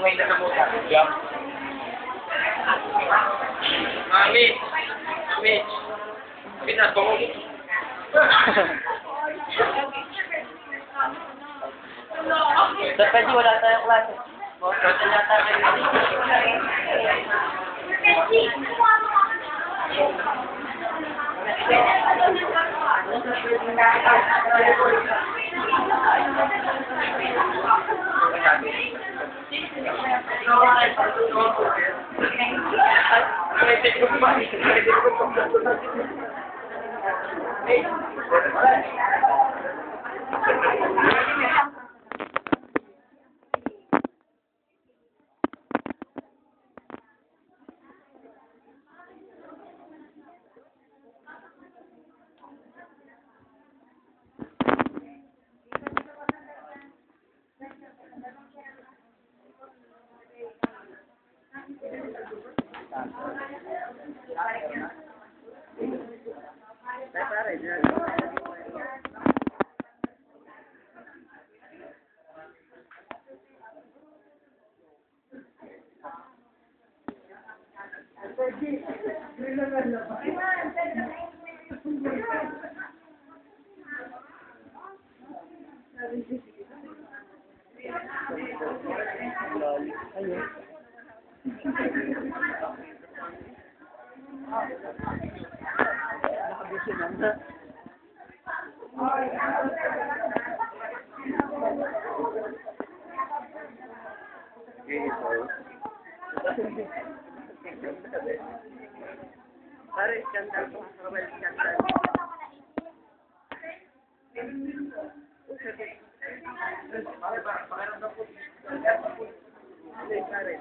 may nakamutan. Yeah. Mami! Mami! Pinas ko mo. Kasi wala tayong klase. Kasi wala tayong Pare, skandal po. Pare, skandal. Pare, pakiramdam po. Pare.